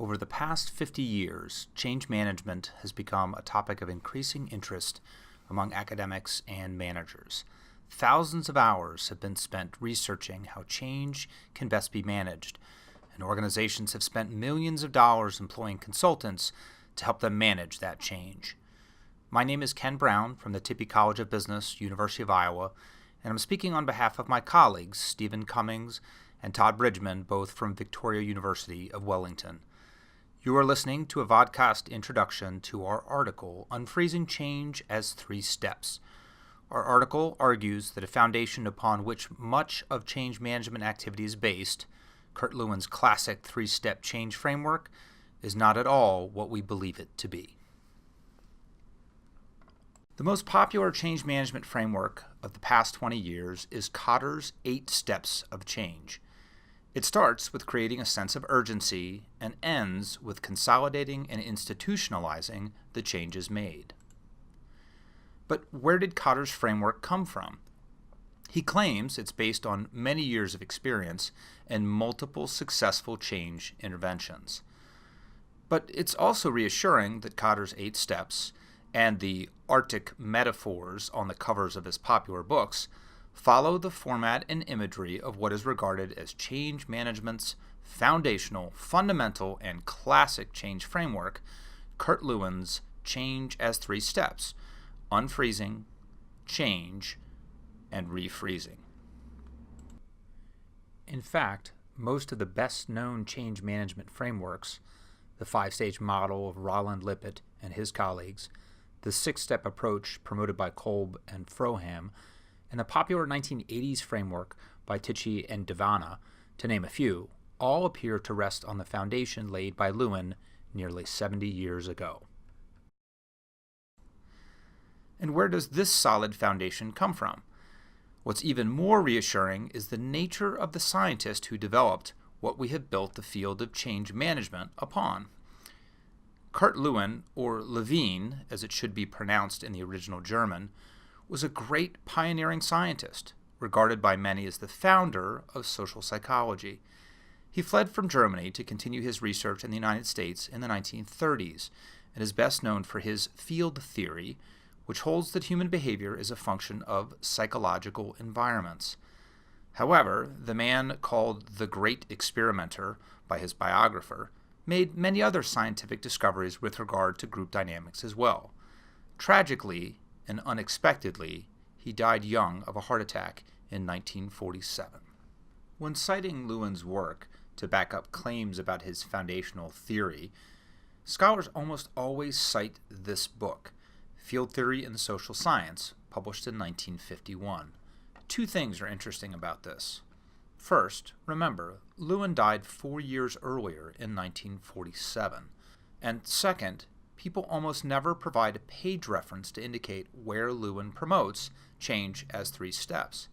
Over the past 50 years, change management has become a topic of increasing interest among academics and managers. Thousands of hours have been spent researching how change can best be managed, and organizations have spent millions of dollars employing consultants to help them manage that change. My name is Ken Brown from the Tippie College of Business, University of Iowa, and I'm speaking on behalf of my colleagues, Stephen Cummings and Todd Bridgman, both from Victoria University of Wellington. You are listening to a vodcast introduction to our article, Unfreezing Change as 3 Steps. Our article argues that a foundation upon which much of change management activity is based, Kurt Lewin's classic 3-step change framework, is not at all what we believe it to be. The most popular change management framework of the past 20 years is Kotter's 8 Steps of Change. It starts with creating a sense of urgency and ends with consolidating and institutionalizing the changes made. But where did Kotter's framework come from? He claims it's based on many years of experience and multiple successful change interventions. But it's also reassuring that Kotter's 8 steps and the Arctic metaphors on the covers of his popular books follow the format and imagery of what is regarded as change management's foundational, fundamental, and classic change framework, Kurt Lewin's Change as 3 Steps: Unfreezing, Change, and Refreezing. In fact, most of the best-known change management frameworks, the 5-stage model of Roland Lippitt and his colleagues, the 6-step approach promoted by Kolb and Froham, and the popular 1980s framework by Tichy and Devana, to name a few, all appear to rest on the foundation laid by Lewin nearly 70 years ago. And where does this solid foundation come from? What's even more reassuring is the nature of the scientist who developed what we have built the field of change management upon. Kurt Lewin, or Lewin, as it should be pronounced in the original German, was a great pioneering scientist, regarded by many as the founder of social psychology. He fled from Germany to continue his research in the United States in the 1930s, and is best known for his field theory, which holds that human behavior is a function of psychological environments. However, the man called the Great Experimenter by his biographer made many other scientific discoveries with regard to group dynamics as well. Tragically and unexpectedly, he died young of a heart attack in 1947. When citing Lewin's work to back up claims about his foundational theory, scholars almost always cite this book, Field Theory in Social Science, published in 1951. 2 things are interesting about this. First, remember, Lewin died 4 years earlier in 1947. And second, people almost never provide a page reference to indicate where Lewin promotes change as 3 steps.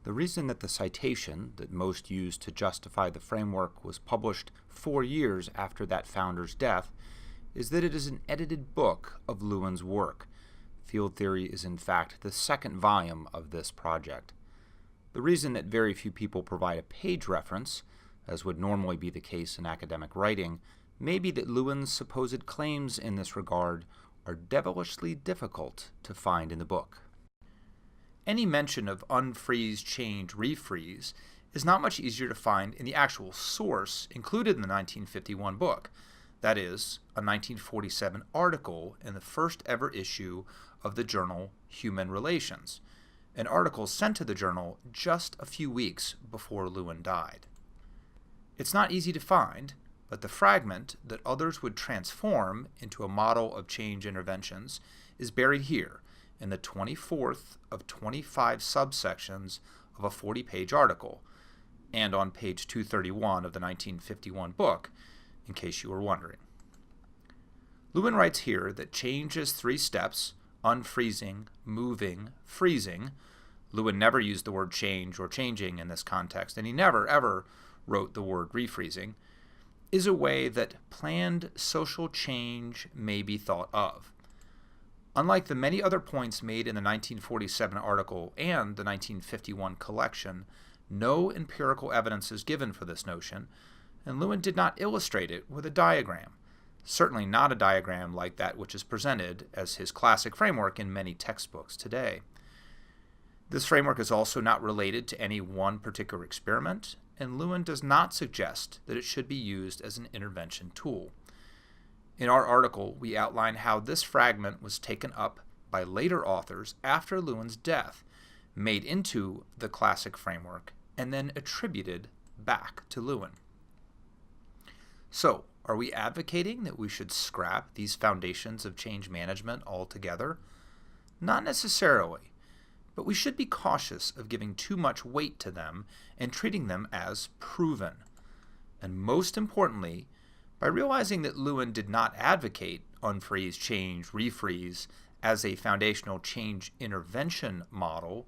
The reason that the citation that most use to justify the framework was published 4 years after that founder's death is that it is an edited book of Lewin's work. Field Theory is in fact the 2nd volume of this project. The reason that very few people provide a page reference, as would normally be the case in academic writing, may be that Lewin's supposed claims in this regard are devilishly difficult to find in the book. Any mention of unfreeze, change, refreeze is not much easier to find in the actual source included in the 1951 book, that is, a 1947 article in the first ever issue of the journal Human Relations, an article sent to the journal just a few weeks before Lewin died. It's not easy to find, but the fragment that others would transform into a model of change interventions is buried here in the 24th of 25 subsections of a 40-page article, and on page 231 of the 1951 book, in case you were wondering. Lewin writes here that change is 3 steps: unfreezing, moving, freezing. Lewin never used the word change or changing in this context, and he never, ever wrote the word refreezing, is a way that planned social change may be thought of. Unlike the many other points made in the 1947 article and the 1951 collection, no empirical evidence is given for this notion, and Lewin did not illustrate it with a diagram, certainly not a diagram like that which is presented as his classic framework in many textbooks today. This framework is also not related to any one particular experiment, and Lewin does not suggest that it should be used as an intervention tool. In our article, we outline how this fragment was taken up by later authors after Lewin's death, made into the classic framework, and then attributed back to Lewin. So, are we advocating that we should scrap these foundations of change management altogether? Not necessarily, but we should be cautious of giving too much weight to them and treating them as proven. And most importantly, by realizing that Lewin did not advocate Unfreeze-Change-Refreeze as a foundational change intervention model,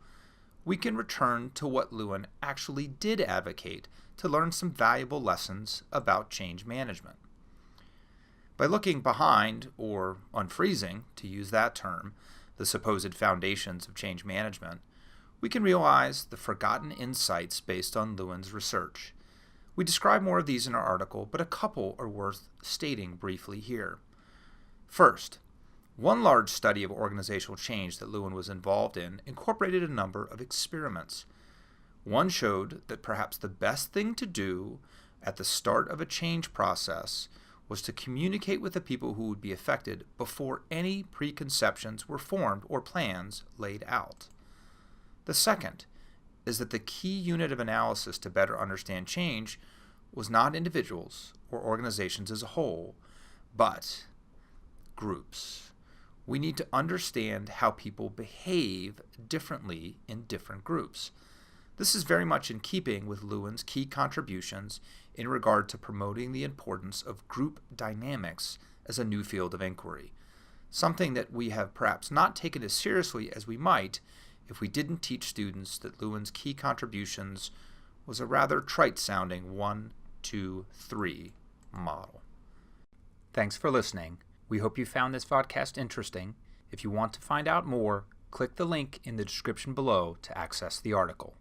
we can return to what Lewin actually did advocate to learn some valuable lessons about change management. By looking behind, or unfreezing, to use that term, the supposed foundations of change management, we can realize the forgotten insights based on Lewin's research. We describe more of these in our article, but a couple are worth stating briefly here. First, one large study of organizational change that Lewin was involved in incorporated a number of experiments. One showed that perhaps the best thing to do at the start of a change process was to communicate with the people who would be affected before any preconceptions were formed or plans laid out. The second is that the key unit of analysis to better understand change was not individuals or organizations as a whole, but groups. We need to understand how people behave differently in different groups. This is very much in keeping with Lewin's key contributions in regard to promoting the importance of group dynamics as a new field of inquiry, something that we have perhaps not taken as seriously as we might if we didn't teach students that Lewin's key contributions was a rather trite-sounding 1, 2, 3 model. Thanks for listening. We hope you found this podcast interesting. If you want to find out more, click the link in the description below to access the article.